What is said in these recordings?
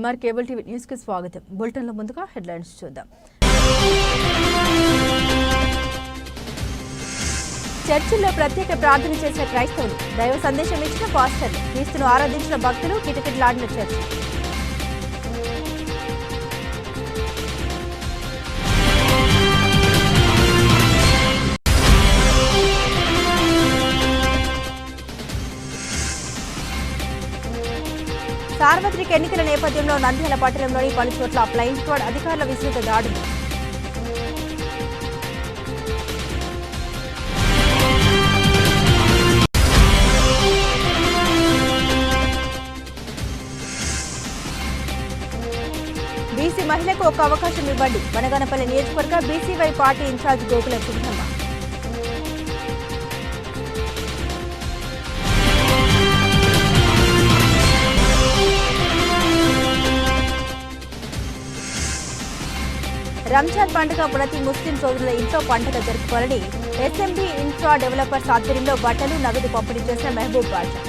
MR cable TV news కి స్వాగతం. Bulletin లో ముందుగా హెడ్లైన్స్ చూద్దాం. చర్చిల్లో ప్రత్యేక ప్రార్థన చేసిన క్రైస్తవులు, దైవ సందేశం ఇచ్చిన పాస్టర్లు, క్రీస్తును ఆరాధించిన భక్తులు, కిటకిటలాడిన చర్చి. సార్వత్రిక ఎన్నికల నేపథ్యంలో నంద్యాల పట్టణంలోని పలు చోట్ల ఫ్లయింగ్ స్క్వాడ్ అధికారుల విస్తృత దాడులు. బీసీ మహిళకు ఒక అవకాశం ఇవ్వండి. బనగానపల్లి నియోజకవర్గ BCY party incharge Gokula Subrahma. Ramzan పండుగ ప్రతి ముస్లిం సోదరుల ఇంట్లో పండుగ జరుపుకోవాలని ఎస్ఎంబీ ఇన్ఫ్రా డెవలపర్స్ ఆధ్వర్యంలో బట్టలు, నగదు పంపిణీ చేసిన మహబూబ్ బాషా.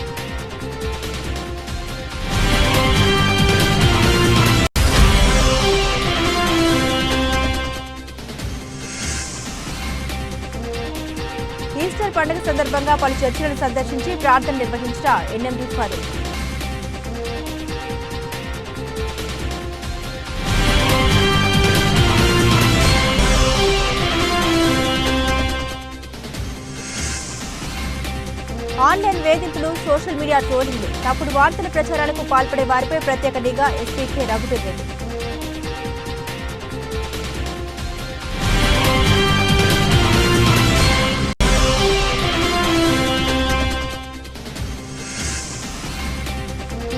ఈస్టర్ పండుగ సందర్భంగా పలు చర్చిలను సందర్శించి ప్రార్థన నిర్వహించిన ఎన్ఎండి ఫారూక్. ఆన్లైన్ వేధింపులు, సోషల్ మీడియా ట్రోలింగ్లు, తప్పుడు వార్తల ప్రచారాలకు పాల్పడే వారిపై ప్రత్యేక నిఘా ఎస్పీ కె రఘువీర్ రెడ్డి.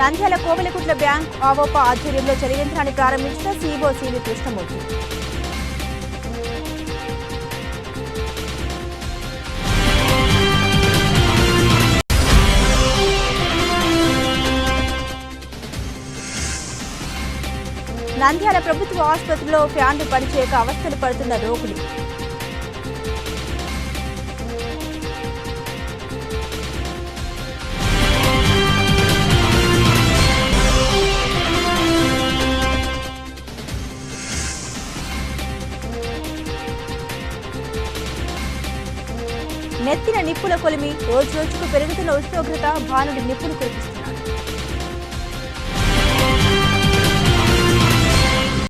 నంద్యాల కోవెలకుట్ల బ్యాంక్ ఆవోపా ఆధ్వర్యంలో చలివేంద్రాన్ని ప్రారంభించిన సీఈఓ సివి కృష్ణమూర్తి. నంద్యాల ప్రభుత్వ ఆసుపత్రిలో ఫ్యాన్లు పనిచేయక అవస్థలు పడుతున్న రోగులు. నెత్తిన నిప్పుల కొలిమి, రోజు రోజుకు పెరుగుతున్న ఉష్ణోగ్రత, భానుడి నిప్పులు కురిపిస్తున్నారు.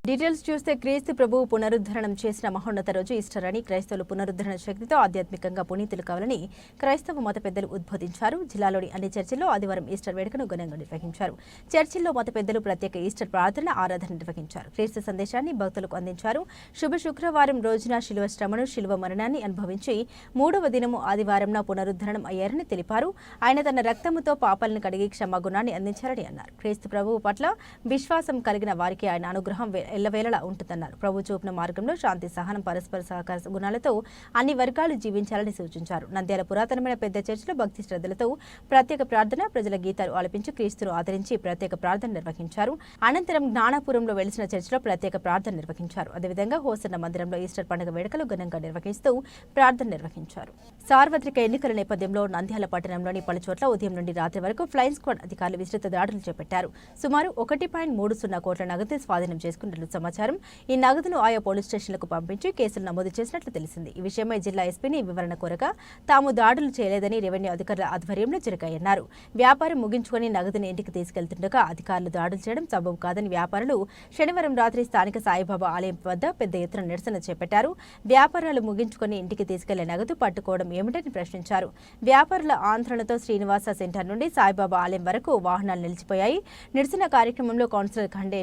డీటెయిల్స్ చూస్తే క్రీస్తు ప్రభువు పునరుద్ధరణం చేసిన మహోన్నత రోజు ఈస్టర్ అని, క్రైస్తవులు పునరుద్ధరణ శక్తితో ఆధ్యాత్మికంగా పునీతులు కావాలని క్రైస్తవ మత పెద్దలు ఉద్బోధించారు. జిల్లాలోని అన్ని చర్చిల్లో ఆదివారం ఈస్టర్ వేడుకను ఘనంగా నిర్వహించారు. చర్చిల్లో మత పెద్దలు ప్రత్యేక ఈస్టర్ ప్రార్థన, ఆరాధన నిర్వహించారు. క్రీస్తు సందేశాన్ని భక్తులకు అందించారు. శుభ శుక్రవారం రోజున శిలువ శ్రమను, శిలువ మరణాన్ని అనుభవించి 3వ దినము ఆదివారంన పునరుద్ధరణం అయ్యారని తెలిపారు. ఆయన తన రక్తముతో పాపాలను కడిగి క్షమాగుణాన్ని అందించారని అన్నారు. క్రీస్తు ప్రభువు పట్ల విశ్వాసం కలిగిన వారికి ఆయన అనుగ్రహం ఎల్లవేళలా ఉంటుందన్నారు. ప్రభు చూపిన మార్గంలో శాంతి, సహనం, పరస్పర సహకార గుణాలతో అన్ని వర్గాలు జీవించాలని సూచించారు. నంద్యాల పురాతనమైన పెద్ద చర్చిలో భక్తి శ్రద్ధలతో ప్రత్యేక ప్రార్థన, ప్రజల గీతాలు ఆలపించి క్రీస్తును ఆదరించి ప్రత్యేక ప్రార్థన నిర్వహించారు. అనంతరం జ్ఞానాపురంలో వెలిసిన చర్చిలో ప్రత్యేక ప్రార్థన నిర్వహించారు. అదేవిధంగా హోసన్న మందిరంలో ఈస్టర్ పండుగ వేడుకలు ఘనంగా నిర్వహిస్తూ ప్రార్థన నిర్వహించారు. సార్వత్రిక ఎన్నికల నేపథ్యంలో నంద్యాల పట్టణంలోని పలు చోట్ల ఉదయం నుండి రాత్రి వరకు ఫ్లయింగ్ స్క్వాడ్ అధికారులు విస్తృత దాడులు చేపట్టారు. సుమారు 1.30 కోట్ల నగదు స్వాధీనం చేసుకున్నట్లు సమాచారం. ఈ నగదును ఆయా పోలీస్ స్టేషన్లకు పంపించి కేసులు నమోదు చేసినట్లు తెలిసింది. ఈ విషయమై జిల్లా ఎస్పీని వివరణ కోరగా తాము దాడులు చేయలేదని రెవెన్యూ అధికారుల ఆధ్వర్యంలో జరిగాయన్నారు. వ్యాపారం ముగించుకుని నగదును ఇంటికి తీసుకెళ్తుండగా అధికారులు దాడులు చేయడం సబబు కాదని వ్యాపారులు శనివారం రాత్రి స్థానిక సాయిబాబా ఆలయం వద్ద పెద్ద ఎత్తున నిరసన చేపట్టారు. వ్యాపారాలు ముగించుకుని ఇంటికి తీసుకెళ్లే నగదు పట్టుకోవడం ఏమిటని ప్రశ్నించారు. వ్యాపారుల ఆందోళనతో శ్రీనివాస సెంటర్ నుండి సాయిబాబా ఆలయం వరకు వాహనాలు నిలిచిపోయాయి. నిరసన కార్యక్రమంలో కౌన్సిలర్ ఖండే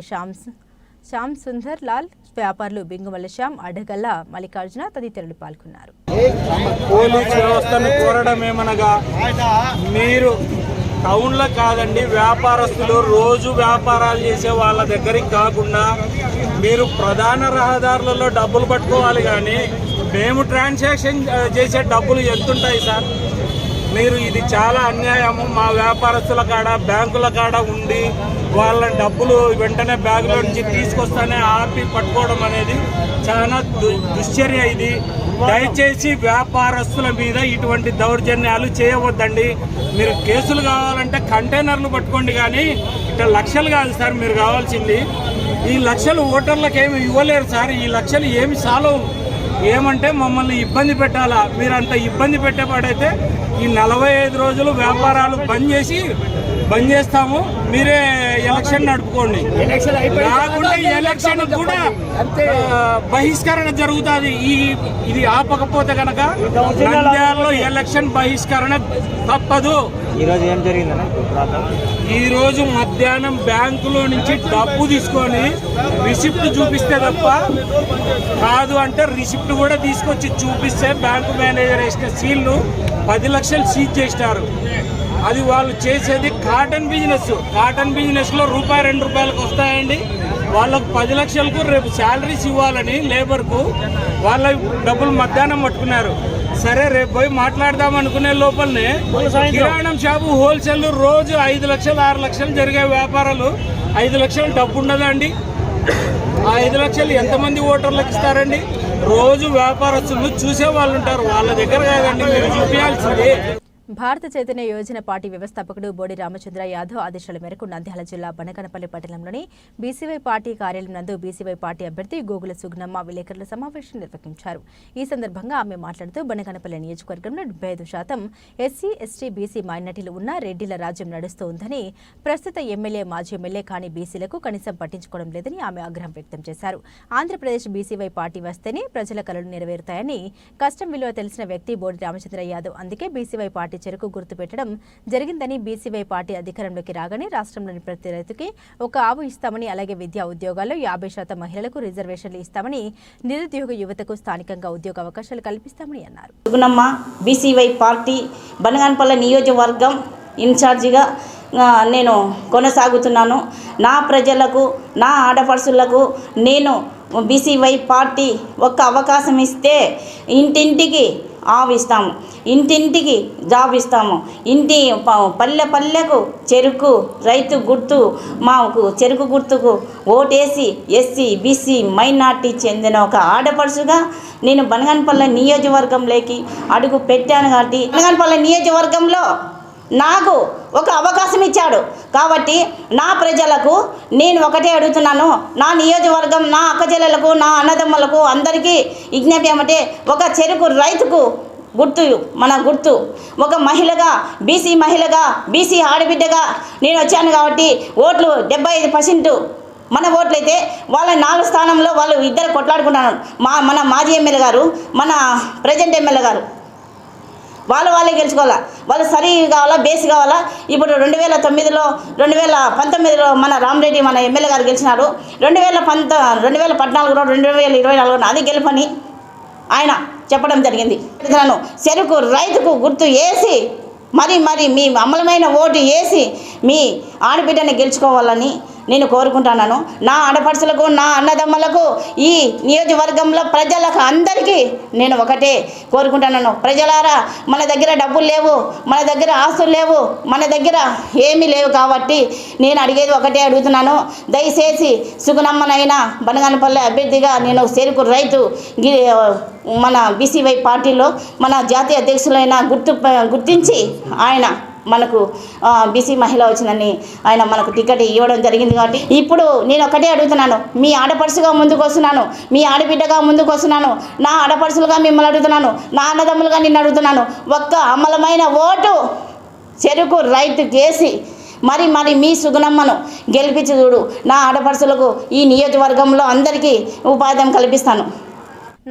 శ్యామ్ సుందర్ లాల్, వ్యాపారులు బింగుమల్ల శ్యామ్, అడ్డగల్ల మల్లికార్జున తదితరులు పాల్గొన్నారు. పోలీసు వ్యవస్థను కోరడం ఏమనగా, మీరు టౌన్లో కాదండి, వ్యాపారస్తులు రోజు వ్యాపారాలు చేసే వాళ్ళ దగ్గరికి కాకుండా మీరు ప్రధాన రహదారులలో డబ్బులు పట్టుకోవాలి. కానీ మేము ట్రాన్సాక్షన్ చేసే డబ్బులు ఎంతుంటాయి సార్? మీరు ఇది చాలా అన్యాయము. మా వ్యాపారస్తుల కాడ, బ్యాంకుల కాడ ఉండి వాళ్ళ డబ్బులు వెంటనే బ్యాగులో నుంచి తీసుకొస్తానే ఆపి పట్టుకోవడం అనేది చాలా దుశ్చర్య. ఇది దయచేసి వ్యాపారస్తుల మీద ఇటువంటి దౌర్జన్యాలు చేయవద్దండి. మీరు కేసులు కావాలంటే కంటైనర్లు పట్టుకోండి, కానీ ఇట్లా లక్షలు కాదు సార్ మీరు కావాల్సింది. ఈ లక్షలు ఓటర్లకు ఏమి ఇవ్వలేరు సార్. ఈ లక్షలు ఏమి సాల్వ్ ఏమంటే మమ్మల్ని ఇబ్బంది పెట్టాలా. మీరు అంత ఇబ్బంది పెట్టేపాడైతే ఈ 45 రోజులు వ్యాపారాలు బంద్ చేస్తాము, మీరే ఎలక్షన్ నడుపుకోండి. కాకుండా ఎలక్షన్ కూడా బహిష్కరణ జరుగుతుంది. ఇది ఆపకపోతే కనుక నంద్యాలలో ఎలక్షన్ బహిష్కరణ తప్పదు. ఈరోజు ఏం జరిగిందన్న? ఈరోజు మధ్యాహ్నం బ్యాంకులో నుంచి డబ్బు తీసుకొని రిసిప్ట్ చూపిస్తే తప్ప కాదు అంటే రిసిప్ట్ కూడా తీసుకొచ్చి చూపిస్తే బ్యాంకు మేనేజర్ వేసిన సీళ్లు 10 లక్షలు సీజ్ చేసినారు. అది వాళ్ళు చేసేది కాటన్ బిజినెస్లో రూపాయి 2 రూపాయలకు వస్తాయండి. వాళ్ళకు 10 లక్షలకు రేపు శాలరీస్ ఇవ్వాలని లేబర్కు వాళ్ళ డబ్బులు మధ్యాహ్నం పట్టుకున్నారు. సరే రేపు పోయి మాట్లాడదాం అనుకునే లోపలనే కిరాణం షాపు హోల్సేల్ రోజు 5 లక్షలు 6 లక్షలు జరిగే వ్యాపారాలు 5 లక్షలు డబ్బు ఉండదండి. ఆ 5 లక్షలు ఎంతమంది ఓటర్లకు ఇస్తారండి? రోజు వ్యాపారస్తులు చూసే వాళ్ళు ఉంటారు, వాళ్ళ దగ్గర కాదండి మీరు చూపించాల్సింది. భారత చైతన్య యోజన పార్టీ వ్యవస్థాపకుడు బోడి రామచంద్ర యాదవ్ ఆదేశాల మేరకు నంద్యాల జిల్లా బనగనపల్లి పట్టణంలోని బీసీవై పార్టీ కార్యాలయం నందు బీసీవై పార్టీ అభ్యర్థి గోగుల సుగుణమ్మ విలేకరుల సమావేశం నిర్వహించారు. ఈ సందర్భంగా ఆమె మాట్లాడుతూ బనగనపల్లి నియోజకవర్గంలో 75% ఎస్సీ, ఎస్టీ, బీసీ మైనార్టీలు ఉన్న రెడ్డిల రాజ్యం నడుస్తోందని, ప్రస్తుత ఎమ్మెల్యే, మాజీ ఎమ్మెల్యే కాని బీసీలకు కనీసం పట్టించుకోవడం లేదని ఆమె ఆగ్రహం వ్యక్తం చేశారు. ఆంధ్రప్రదేశ్ బీసీవై పార్టీ వస్తేనే ప్రజల కలలు నెరవేరుతాయని కష్టం విలువ తెలిసిన వ్యక్తి బోడి రామచంద్ర యాదవ్. అందుకే బీసీవై పార్టీ చెరుకు గుర్తు పెట్టడం జరిగిందని, బీసీవై పార్టీ అధికారంలోకి రాగానే రాష్ట్రంలోని ప్రతి రైతుకి ఒక ఆవు ఇస్తామని, అలాగే విద్యా ఉద్యోగాల్లో 50% మహిళలకు రిజర్వేషన్లు ఇస్తామని, నిరుద్యోగ యువతకు స్థానికంగా ఉద్యోగ అవకాశాలు కల్పిస్తామని అన్నారు. సుగుణమ్మ బీసీవై పార్టీ బనగానపల్లి నియోజకవర్గం ఇన్ఛార్జిగా నేను కొనసాగుతున్నాను. నా ప్రజలకు, నా ఆడపడుచులకు నేను బీసీవై పార్టీ ఒక్క అవకాశం ఇస్తే ఇంటింటికి ఆవు ఇస్తాము, ఇంటింటికి జాబ్ ఇస్తాము, పల్లె పల్లెకు చెరుకు రైతు గుర్తు, మాకు చెరుకు గుర్తుకు ఓటేసి ఎస్సీ, బీసీ, మైనార్టీ చెందిన ఒక ఆడపడుచుగా నేను బనగానపల్లి నియోజకవర్గంలోకి అడుగు పెట్టాను. కాబట్టి బనగానపల్లి నియోజకవర్గంలో నాకు ఒక అవకాశం ఇచ్చాడు. కాబట్టి నా ప్రజలకు నేను ఒకటే అడుగుతున్నాను, నా నియోజకవర్గం, నా అక్కచెల్లెలకు, నా అన్నదమ్ములకు అందరికీ విజ్ఞప్తి ఏమంటే, ఒక చెరుకు రైతుకు గుర్తు, మన గుర్తు, ఒక మహిళగా, బీసీ మహిళగా, బీసీ ఆడబిడ్డగా నేను వచ్చాను. కాబట్టి ఓట్లు 75% మన ఓట్లయితే వాళ్ళ 4 స్థానంలో వాళ్ళు ఇద్దరు కొట్లాడుకుంటున్నారు. మన మాజీ ఎమ్మెల్యే గారు, మన ప్రజెంట్ ఎమ్మెల్యే గారు, వాళ్ళే గెలుచుకోవాలా. వాళ్ళు సరి కావాలా, బేస్ కావాలా. ఇప్పుడు 2009లో 2019లో మన రామరెడ్డి మన ఎమ్మెల్యే గారు గెలిచినారు. 2014 2024 అది గెలుపని ఆయన చెప్పడం జరిగింది. చెరుకు రైతుకు గుర్తు వేసి మరి మీ అమలమైన ఓటు వేసి మీ ఆడబిడ్డని గెలుచుకోవాలని నేను కోరుకుంటున్నాను. నా ఆడపడుచులకు, నా అన్నదమ్మలకు, ఈ నియోజకవర్గంలో ప్రజలకు అందరికీ నేను ఒకటే కోరుకుంటున్నాను. ప్రజలారా, మన దగ్గర డబ్బులు లేవు, మన దగ్గర ఆస్తులు లేవు, మన దగ్గర ఏమీ లేవు. కాబట్టి నేను అడిగేది ఒకటే అడుగుతున్నాను, దయచేసి సుగుణమ్మనైనా బనగానపల్లి అభ్యర్థిగా నేను చెరుకు రైతు మన బీసీవై పార్టీలో మన జాతీయ అధ్యక్షులైన గుర్తించి ఆయన మనకు బీసీ మహిళ వచ్చిందని ఆయన మనకు టికెట్ ఇవ్వడం జరిగింది. కాబట్టి ఇప్పుడు నేను ఒకటే అడుగుతున్నాను, మీ ఆడపడుచుగా ముందుకు వస్తున్నాను, మీ ఆడబిడ్డగా ముందుకు వస్తున్నాను, నా ఆడపడుచులుగా మిమ్మల్ని అడుగుతున్నాను, నా అన్నదమ్ములుగా నిన్ను అడుగుతున్నాను. ఒక్క అమలమైన ఓటు చెరుకు రైతు చేసి మరి మీ సుగుణమ్మను గెలిపించి చూడు. నా ఆడపడుచులకు ఈ నియోజకవర్గంలో అందరికీ ఉపాధి కల్పిస్తాను.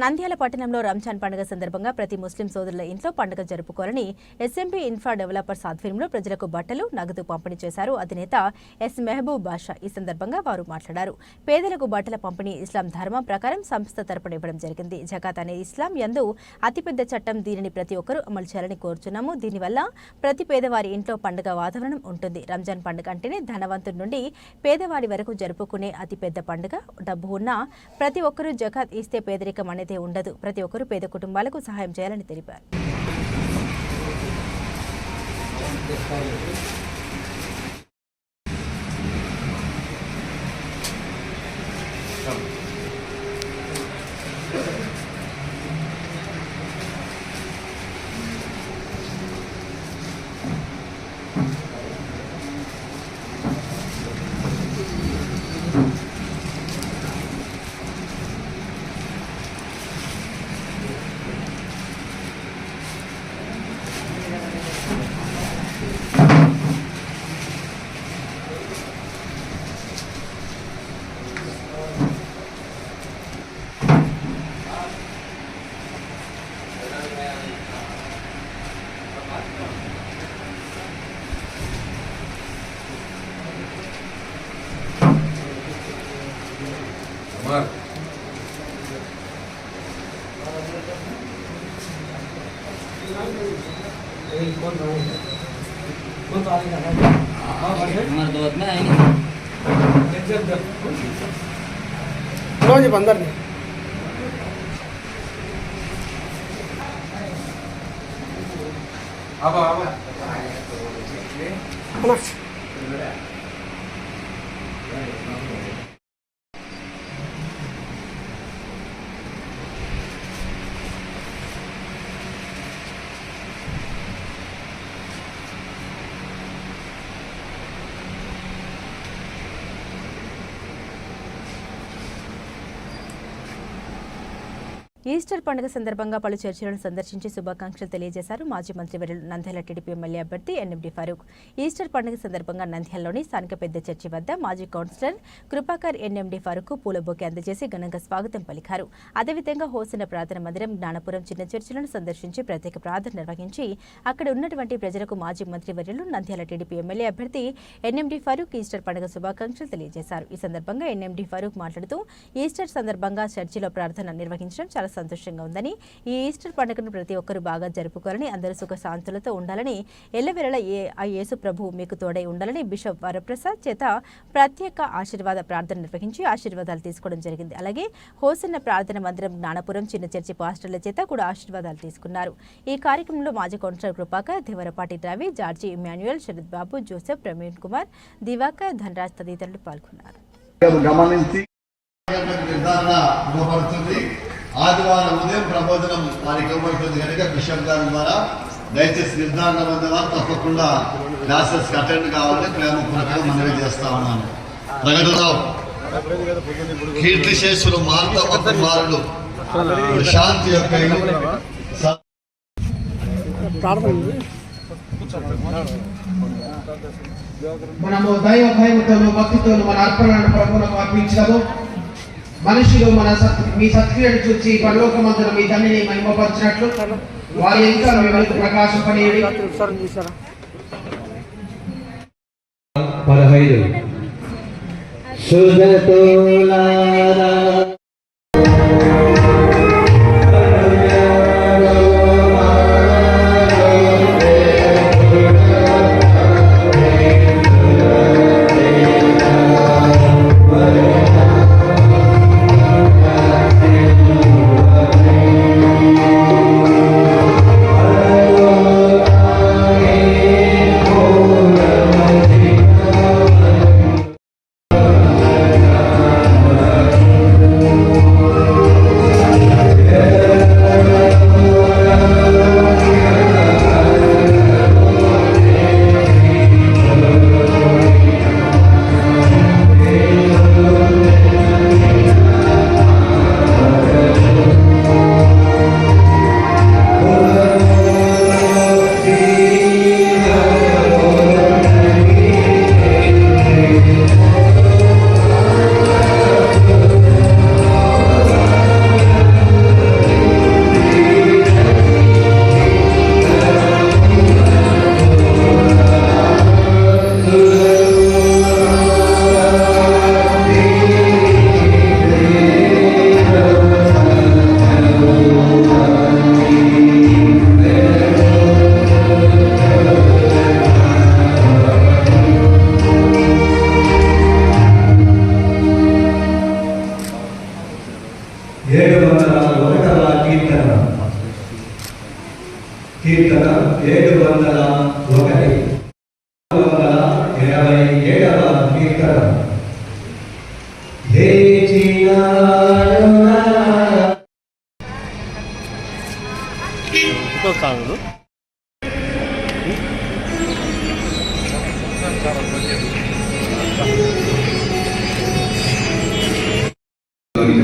నంద్యాల పట్టణంలో రంజాన్ పండుగ సందర్భంగా ప్రతి ముస్లిం సోదరుల ఇంట్లో పండుగ జరుపుకోవాలని ఎస్ఎంపీ ఇన్ఫ్రా డెవలపర్స్ ఆధ్వర్యంలో ప్రజలకు బట్టలు, నగదు పంపిణీ చేశారు అధినేత ఎస్ మెహబూబ్ బాషా. ఈ సందర్భంగా వారు మాట్లాడారు. పేదలకు బట్టల పంపిణీ ఇస్లాం ధర్మం ప్రకారం సంస్థ తరపున ఇవ్వడం జరిగింది. జకాత్ అనేది ఇస్లాం యందు అతిపెద్ద చట్టం. దీనిని ప్రతి ఒక్కరూ అమలు చేయాలని కోరుచున్నాము. దీనివల్ల ప్రతి పేదవారి ఇంట్లో పండుగ వాతావరణం ఉంటుంది. రంజాన్ పండుగ అంటేనే ధనవంతుడి నుండి పేదవారి వరకు జరుపుకునే అతిపెద్ద పండుగ. డబ్బు ఉన్నా ప్రతి ఒక్కరూ జకాత్ ఇస్తే పేదరికం అనేది ఉండదు. ప్రతి ఒక్కరూ పేద కుటుంబాలకు సహాయం చేయాలని తెలిపారు. अंदर ఈస్టర్ పండుగ సందర్భంగా పలు చర్చిలను సందర్శించి శుభాకాంక్షలు తెలియజేశారు మాజీ మంత్రి వర్యులు నంద్యాల టీడీపీ ఎమ్మెల్యే అభ్యర్థి ఎన్ఎండి ఫరూక్. ఈస్టర్ పండుగ సందర్భంగా నంద్యాలలోని స్థానిక పెద్ద చర్చి వద్ద మాజీ కౌన్సిలర్ కృపాకర్ ఎన్ఎండి ఫరూక్ పూల బొకే అందజేసి ఘనంగా స్వాగతం పలికారు. అదేవిధంగా హోసన్న ప్రార్థన మందిరం, జ్ఞానపురం చిన్న చర్చిలను సందర్శించి ప్రత్యేక ప్రార్థన నిర్వహించి అక్కడ ఉన్నటువంటి ప్రజలకు మాజీ మంత్రి వర్యులు నంద్యాల టీడీపీ ఎమ్మెల్యే అభ్యర్థి ఎన్ఎండి ఫరూక్ ఈస్టర్ పండుగ శుభాకాంక్షలు తెలియజేశారు. ఈ సందర్భంగా ఎన్ఎండి ఫరూక్ మాట్లాడుతూ ఈస్టర్ సందర్భంగా చర్చిలో ప్రార్థన నిర్వహించడం చాలా సంతోషంగా ఉందని, ఈ ఈస్టర్ పండుగను ప్రతి ఒక్కరూ బాగా జరుపుకోవాలని, అందరూ సుఖ శాంతులతో ఉండాలని, ఎల్లవేళలా ఆ యేసు ప్రభు మీకు తోడై ఉండాలని బిషప్ వరప్రసాద్ చేత ప్రత్యేక ఆశీర్వాద ప్రార్థన నిర్వహించి ఆశీర్వాదాలు తీసుకోవడం జరిగింది. అలాగే హోసన్న ప్రార్థన మందిరం, జ్ఞానపురం చిన్న చర్చి పాస్టర్ల చేత కూడా ఆశీర్వాదాలు తీసుకున్నారు. ఈ కార్యక్రమంలో మాజీ కౌన్సిలర్ కృపాకర్, దేవరపాటి రవి, జార్జి ఇమాన్యుయల్, శరత్ బాబు, జోసెఫ్, ప్రవీణ్ కుమార్, దివాకర్, ధనరాజ్ తదితరులు పాల్గొన్నారు. ఆదివారం ఉదయం ప్రబోధనం వారికి ఇవ్వబడుతుంది కనుక బిషప్ గారి ద్వారా దయచేసి నిర్ధారణ పొందేవారు తప్పకుండా క్లాసెస్కి అటెండ్ కావాలని ప్రేమపూర్వకంగా మనవి చేస్తా ఉన్నాను. ప్రకటనరావు కీర్తిశేషులు మార్తవ కుమారుడు శాంతి యొక్క మనము దైవ భయముతోను భక్తితోను మన అర్పణలను ప్రభువులకు అర్పించడము, మనుషులు మీ సత్క్రియను చూసి పరలోకమందున మీ తండ్రిని మహిమపరిచినట్లు వారి ఇంకా మీ వెలుగు ప్రకాశపడేది. 15 సుజతులారా కీర్తన 701 427వ కీర్తన. హే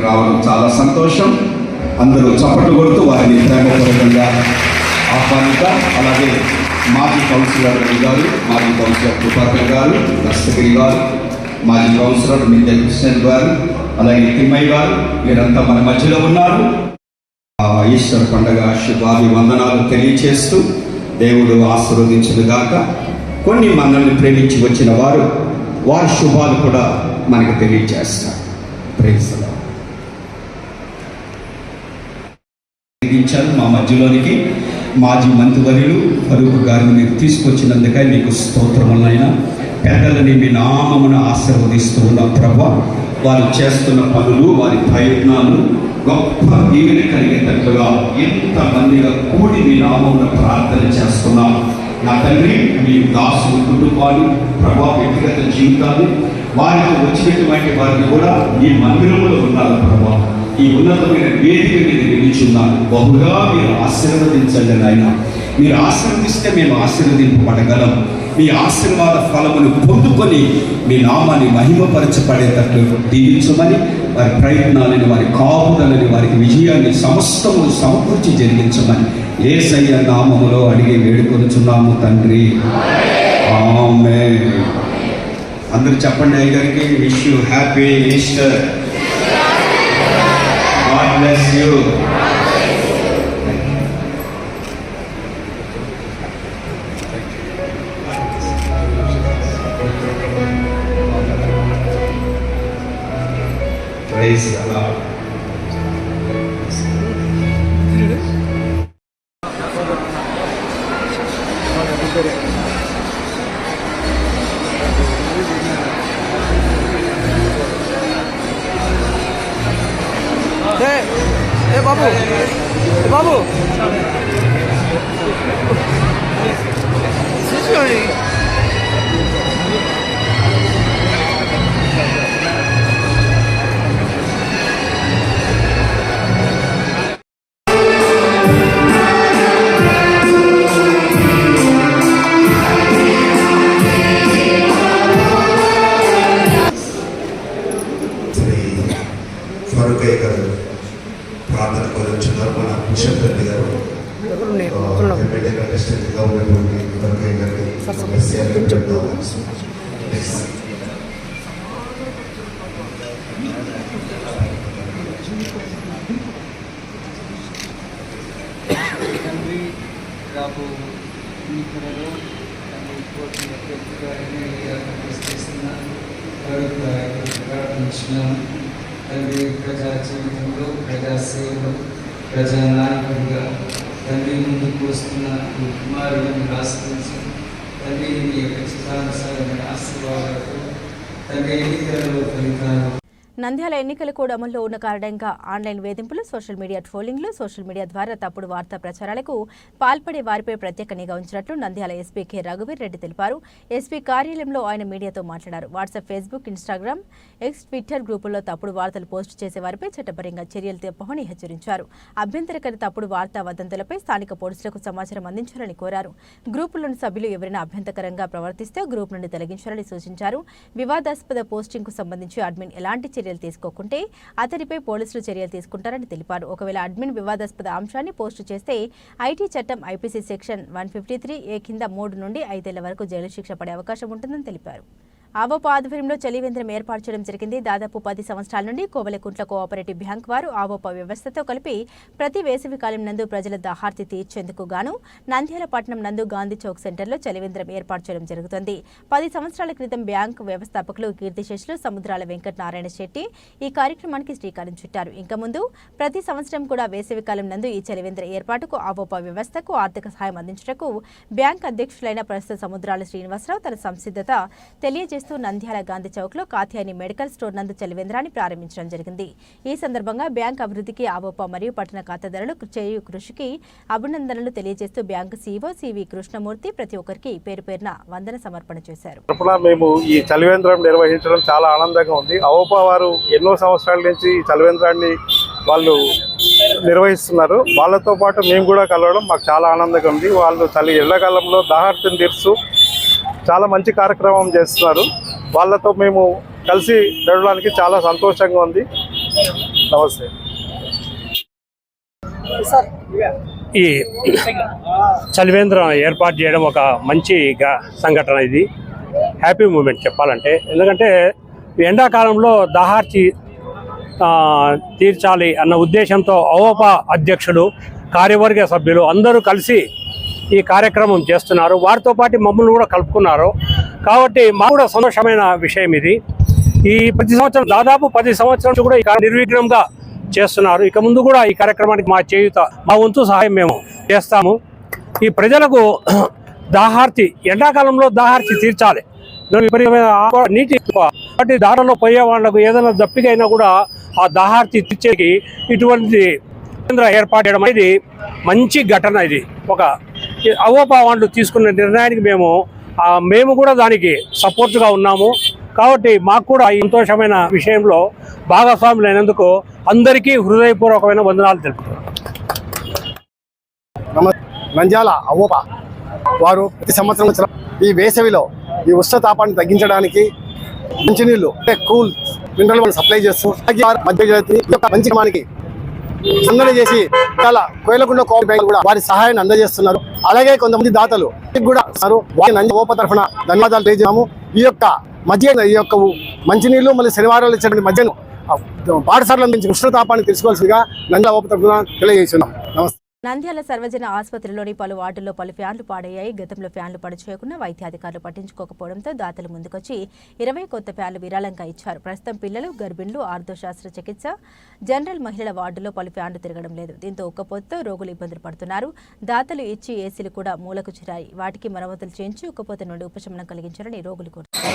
రావడం చాలా సంతోషం. అందరూ చప్పట్లు కొడుతూ వారిని ప్రేమపూర్వకంగా ఆహ్వానిద్దాం. అలాగే మాజీ కౌన్సిలర్ రవి గారు, మాజీ కౌన్సిలర్ కృపాకర్ గారు, దస్తగిరి గారు, మాజీ కౌన్సిలర్ మిద్దె కృష్ణన్ గారు, అలాగే తిమ్మయ్య గారు, వీరంతా మన మధ్యలో ఉన్నారు. ఈస్టర్ పండుగ శుభాభివందనాలు తెలియచేస్తూ దేవుడు ఆశీర్వదించుగాక. కొన్ని మనల్ని ప్రేమించి వచ్చిన వారి శుభాలు కూడా మనకు తెలియజేస్తారు. Praise the lord. జరిగించారు మా మధ్యలోనికి. మాజీ మంత్రివర్యులు ఫరూక్ గారిని మీరు తీసుకొచ్చినందుకై మీకు స్తోత్రములైనా. పెద్దలని మీ నామమున ఆశీర్వదిస్తూ ఉన్న ప్రభువా, వారు చేస్తున్న పనులు, వారి ప్రయత్నాలు గొప్ప దీవెన కలిగేటట్లుగా ఎంతమందిగా కూడి మీ నామమున ప్రార్థన చేస్తున్నాం. నా తండ్రి, మీ దాసుల కుటుంబాలు ప్రభా వ్యక్తిగత జీవితాలు వారికి వచ్చినటువంటి వారిని కూడా ఈ మందిరంలో ఉన్నారు ప్రభా. ఈ ఉన్నతమైన వేదిక మీద నిలుచున్నారు. బహుగా మీరు ఆశీర్వదించండి నాయన. మీరు ఆశీర్వదిస్తే మేము ఆశీర్వదింపబడగలం. మీ ఆశీర్వాద ఫలమును పొందుకొని మీ నామాన్ని మహిమపరచబడేటట్లు దీవించమని, వారి ప్రయత్నాలని, వారి కాపుదలని, వారికి విజయాన్ని సమస్తమును సమకూర్చి జరిగించమని యేసయ్య నామములో అడిగి వేడుకొనుచున్నాము తండ్రి. ఆమేన్. అందరూ చెప్పండి అయ్యగారికి, wish you happy Easter. God bless you. Praise the Lord. బాబు ఫరూకయ్య గారు ప్రార్థన కోరుచున్నారు. మన బిషప్ రెడ్డి గారు ఎమ్మెల్యే కంటెస్టెంట్గా ఉన్నటువంటి ఫరూకయ్య గారిని రాబో ఎన్నికలలో ప్రార్థించిన తండ్రి, ప్రజా జీవితంలో, ప్రజా సేవలో, ప్రజా నాయకుడిగా తండ్రి ముందుకు వస్తున్న కుమారులను ఆశ్రయించి తండ్రి మీ యొక్క చిత్తానుసారమైన ఆశీర్వాదాలతో తండ్రి ఎన్నికలలో ఫలితాలు. నంద్యాల ఎన్నికల కోడ్ అమల్లో ఉన్న కారణంగా ఆన్లైన్ వేధింపులు, సోషల్ మీడియా ట్రోలింగ్లు, సోషల్ మీడియా ద్వారా తప్పుడు వార్తా ప్రచారాలకు పాల్పడే వారిపై ప్రత్యేక నిఘా ఉంచినట్లు నంద్యాల ఎస్పీ కె రఘువీర్ రెడ్డి తెలిపారు. ఎస్పీ కార్యాలయంలో ఆయన మీడియాతో మాట్లాడారు. WhatsApp, Facebook, Instagram, X, Twitter గ్రూపుల్లో తప్పుడు వార్తలు పోస్టు చేసే వారిపై చట్టపరంగా చర్యలు తప్పవని హెచ్చరించారు. అభ్యంతరకర తప్పుడు వార్తా వదంతులపై స్థానిక పోలీసులకు సమాచారం అందించాలని కోరారు. గ్రూపులోని సభ్యులు ఎవరైనా అభ్యంతరకరంగా ప్రవర్తిస్తే గ్రూప్ నుండి తొలగించాలని సూచించారు. వివాదాస్పద పోస్టింగ్కు సంబంధించి అడ్మిన్ ఎలాంటి చర్యలు తీసుకోకుంటే అతడిపై పోలీసులు చర్యలు తీసుకుంటారని తెలిపారు. ఒకవేళ అడ్మిన్ వివాదాస్పద అంశాన్ని పోస్టు చేస్తే ఐటీ చట్టం ఐపీసీ సెక్షన్ 153A కింద 3 నుండి 5 ఏళ్ల వరకు జైలు శిక్ష పడే అవకాశం ఉంటుందని తెలిపారు. ఆవోప ఆధ్వర్యంలో చలివేంద్రం ఏర్పాటు చేయడం జరిగింది. దాదాపు 10 సంవత్సరాల నుండి కోవెలకుంట్ల కోఆపరేటివ్ బ్యాంక్ వారు ఆవోప వ్యవస్థతో కలిపి ప్రతి వేసవి కాలం నందు ప్రజల దాహార్తి తీర్చేందుకు గాను నంద్యాల పట్టణం నందు గాంధీ చౌక్ సెంటర్లో చలివేంద్రం ఏర్పాటు చేయడం జరుగుతుంది. 10 సంవత్సరాల క్రితం బ్యాంకు వ్యవస్థాపకులు కీర్తిశేషులు సముద్రాల వెంకటనారాయణ శెట్టి ఈ కార్యక్రమానికి శ్రీకారం చుట్టారు. ఇంకా ముందు ప్రతి సంవత్సరం కూడా వేసవి కాలం నందు ఈ చలివేంద్ర ఏర్పాటుకు ఆవోప వ్యవస్థకు ఆర్థిక సహాయం అందించటకు బ్యాంక్ అధ్యక్షులైన ప్రస్తుత సముద్రాల శ్రీనివాసరావు తన సంసిద్ధత తెలియజేస్తూ నంద్యాల గాంధీ చౌక్ లో కాత్యాయని మెడికల్ స్టోర్ నందు చలివేంద్రాన్ని ప్రారంభించడం జరిగింది. ఈ సందర్భంగా బ్యాంక్ అభివృద్ధికి ఆవోప మరియు పట్టణ ఖాతాదారులు చేయు కృషికి అభినందనలు తెలియజేస్తూ బ్యాంకు సీఈఓ సివి కృష్ణమూర్తి ప్రతి ఒక్కరికి పేరు పేరున వందన సమర్పణ చేశారు. మేము ఈ చలివేంద్రం నిర్వహించడం చాలా ఆనందంగా ఉంది. ఆవోప వారు ఎన్నో సంవత్సరాల నుంచి ఈ చలివేంద్రాన్ని వాళ్ళు నిర్వహిస్తున్నారు. వాళ్ళతో పాటు మేము కూడా కలవడం మాకు చాలా ఆనందంగా ఉంది. వాళ్ళు ఎండాకాలంలో దాహార్తిని తీరుస్తూ చాలా మంచి కార్యక్రమం చేస్తున్నారు. వాళ్ళతో మేము కలిసి నడవడానికి చాలా సంతోషంగా ఉంది. నమస్తే. ఈ చలివేంద్రం ఏర్పాటు చేయడం ఒక మంచి సంఘటన. ఇది హ్యాపీ మూమెంట్ చెప్పాలంటే. ఎందుకంటే ఎండాకాలంలో దాహార్తి తీర్చాలి అన్న ఉద్దేశంతో ఆవోప అధ్యక్షులు, కార్యవర్గ సభ్యులు అందరూ కలిసి ఈ కార్యక్రమం చేస్తున్నారు. వారితో పాటు మమ్మల్ని కూడా కలుపుకున్నారు. కాబట్టి మాకు కూడా సంతోషమైన విషయం ఇది. ఈ ప్రతి సంవత్సరం దాదాపు 10 సంవత్సరాలు కూడా నిర్విఘ్నంగా చేస్తున్నారు. ఇక ముందు కూడా ఈ కార్యక్రమానికి మా చేయూత, మా వంతు సహాయం మేము చేస్తాము. ఈ ప్రజలకు దాహార్తి, ఎండాకాలంలో దాహార్తి తీర్చాలి. నీటి దారిలో పోయే వాళ్ళకు ఏదైనా దప్పిక అయినా కూడా ఆ దాహార్తి తీర్చేకి ఇటువంటి కేంద్ర ఏర్పాటు చేయడం అనేది మంచి ఘటన. ఇది ఒక అవోపా వాళ్ళు తీసుకున్న నిర్ణయానికి మేము కూడా దానికి సపోర్ట్గా ఉన్నాము. కాబట్టి మాకు కూడా ఈ సంతోషమైన విషయంలో భాగస్వాములైనందుకు అందరికీ హృదయపూర్వకమైన వందనాలు తెలుపుతున్నాను. నంద్యాల అవోపా వారు ప్రతి సంవత్సరం ఈ వేసవిలో ఈ ఉష్ణతాపాన్ని తగ్గించడానికి మంచినీళ్ళు అంటే కూల్ మినరల్ వాటర్ సప్లై చేస్తూ మంచి క్రమానికి సందడి చేసి చాలా కోయలకుండ కోఆపరేటివ్ బ్యాంకులు కూడా వారి సహాయాన్ని అందజేస్తున్నారు. అలాగే కొంతమంది దాతలు కూడా అవోపా తరఫున ధన్యవాదాలు తెలియజేస్తాము. ఈ యొక్క మంచినీళ్ళు మళ్ళీ శనివారాలు ఇచ్చేటువంటి మధ్యను పాఠశాలల నుంచి ఉష్ణతాపాన్ని తెలుసుకోవాల్సిందిగా నంద్యాల అవోపా తరఫున తెలియజేస్తున్నాం. నమస్తే. నంద్యాల సర్వజన ఆసుపత్రిలోని పలు వార్డుల్లో పలు ఫ్యాన్లు పాడయ్యాయి. గతంలో ఫ్యాన్లు పడిచేయకుండా వైద్యాధికారులు పట్టించుకోకపోవడంతో దాతలు ముందుకొచ్చి 20 కొత్త ఫ్యాన్లు విరాళంగా ఇచ్చారు. ప్రస్తుతం పిల్లలు, గర్భిణులు, ఆర్థో శస్త్రచికిత్స, జనరల్ మహిళల వార్డులో పలు ఫ్యాన్లు తిరగడం లేదు. దీంతో ఉక్కపోతతో రోగులు ఇబ్బందులు పడుతున్నారు. దాతలు ఇచ్చి ఏసీలు కూడా మూలకు చిరాయి. వాటికి మరమ్మతులు చేయించి ఉక్కపోత నుండి ఉపశమనం కలిగించాలని రోగులు కోరుతున్నారు.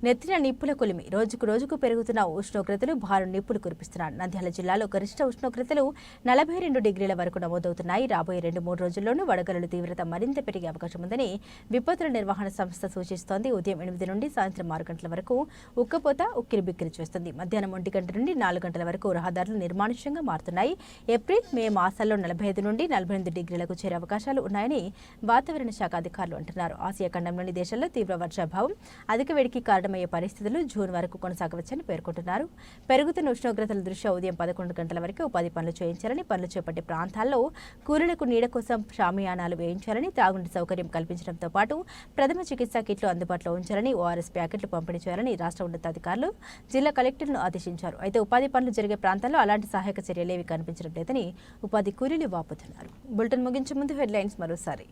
నెత్తిన నిప్పుల కొలిమి. రోజుకు రోజుకు పెరుగుతున్న ఉష్ణోగ్రతలు భారీ నిప్పులు కురిపిస్తున్నాయి. నంద్యాల జిల్లాలో గరిష్ట ఉష్ణోగ్రతలు 42 డిగ్రీల వరకు నమోదవుతున్నాయి. రాబోయే 2-3 రోజుల్లోనూ వడగళ్ల తీవ్రత మరింత పెరిగే అవకాశం ఉందని విపత్తుల నిర్వహణ సంస్థ సూచిస్తోంది. ఉదయం 8 నుండి సాయంత్రం 6 గంటల వరకు ఉక్కపోత ఉక్కిరిబిక్కిరి చేస్తుంది. మధ్యాహ్నం 1 గంట నుండి 4 గంటల వరకు రహదారులు నిర్మానుష్యంగా మారుతున్నాయి. ఏప్రిల్, మే మాసాల్లో 45 నుండి 48 డిగ్రీలకు చేరే అవకాశాలు ఉన్నాయని వాతావరణ శాఖ అధికారులు అంటున్నారు. ఆసియా ఖండంలోని దేశాల్లో తీవ్ర వర్షాభావం, అధిక వేడికి కారణమయ్యే పరిస్థితులు జూన్ వరకు కొనసాగవచ్చని పేర్కొంటున్నారు. పెరుగుతున్న ఉష్ణోగ్రతల దృష్ట్యా ఉదయం 11 గంటల వరకు ఉపాధి పనులు చేయించాలని, పనులు చేపట్టే ప్రాంతాల్లో కూలీలకు నీడ కోసం షామియానాలు వేయించాలని, త్రాగునీటి సౌకర్యం కల్పించడంతో పాటు ప్రథమ చికిత్సా కిట్లు అందుబాటులో ఉంచాలని, ఓఆర్ఎస్ ప్యాకెట్లు పంపిణీ చేయాలని రాష్ట్ర ఉన్నతాధికారులు జిల్లా కలెక్టర్ను ఆదేశించారు. అయితే ఉపాధి పనులు జరిగే ప్రాంతాల్లో అలాంటి సహాయక చర్యలేవి కనిపించడం లేదని ఉపాధి కూలీలు వాపోతున్నారు. బులెటిన్ ముగించే ముందు హెడ్లైన్స్ మరోసారి.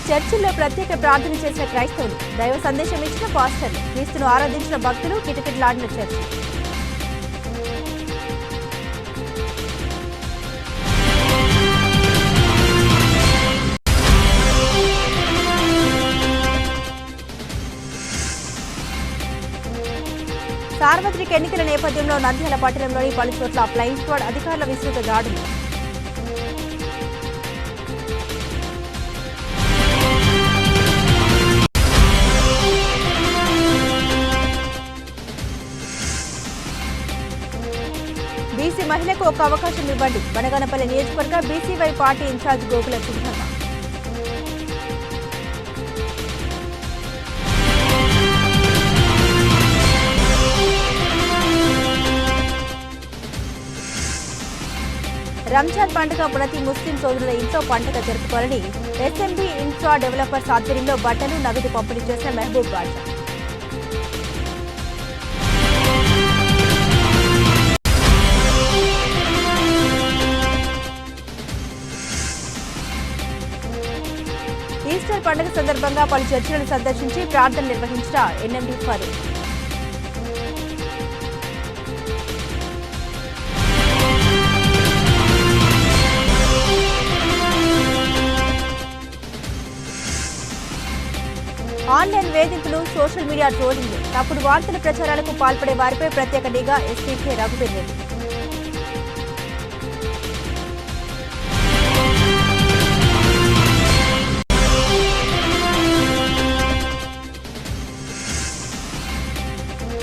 చర్చిల్లో ప్రత్యేక ప్రార్థన చేసిన క్రైస్తవులు, దైవ సందేశం ఇచ్చిన పాస్టర్లు, క్రీస్తును ఆరాధించిన భక్తులు, కిటకిటలాడిన చర్చి. సార్వత్రిక ఎన్నికల నేపథ్యంలో నంద్యాల పట్టణంలోని పలు చోట్ల ఫ్లయింగ్ స్క్వాడ్ అధికారుల విస్తృత దాడులు. బీసీ మహిళకు ఒక అవకాశం ఇవ్వండి. బనగానపల్లి నియోజకవర్గ BCY party incharge Gokula Sudharma. Ramzan పండుగ ప్రతి ముస్లిం సోదరుల ఇంట్లో పండుగ జరుపుకోవాలని ఎస్ఎంబీ ఇన్ఫ్రా డెవలపర్స్ ఆధ్వర్యంలో బట్టలు, నగదు పంపిణీ చేసిన మహబూబ్ బాషా. ఈస్టర్ పండుగ సందర్భంగా పలు చర్చిలను సందర్శించి ప్రార్థన నిర్వహించిన ఎన్ఎండి ఫరూక్. ఆన్లైన్ వేధింపులు, సోషల్ మీడియా ట్రోలింగ్, తప్పుడు వార్తల ప్రచారాలకు పాల్పడే వారిపై ప్రత్యేక నిఘా ఎస్పీ రఘువీర్ రెడ్డి.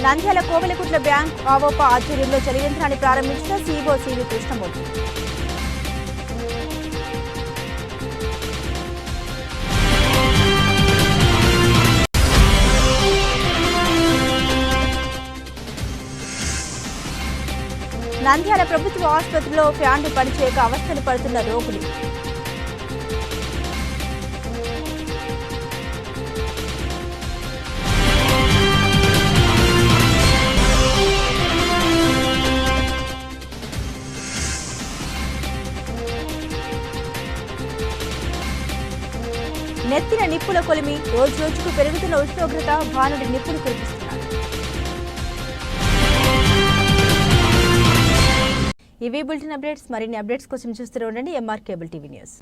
నంద్యాల కోవెలకుట్ల బ్యాంక్ అవోపా ఆధ్వర్యంలో చలివేంద్రాన్ని ప్రారంభించిన సీఈఓ సివి కృష్ణమూర్తి. నంద్యాల ప్రభుత్వ ఆసుపత్రిలో ఫ్యాన్లు పనిచేయక అవస్థలు పడుతున్న రోగులు. నెత్తిన నిప్పుల కొలిమి, రోజు రోజుకు పెరుగుతున్న ఉష్ణోగ్రత భానుడి నిప్పులు కురిపిస్తున్నారు. ఇవి బులెటిన్ అప్డేట్స్. మరిన్ని అప్డేట్స్ కోసం చూస్తూ ఉండండి MR కేబుల్ టీవీ న్యూస్.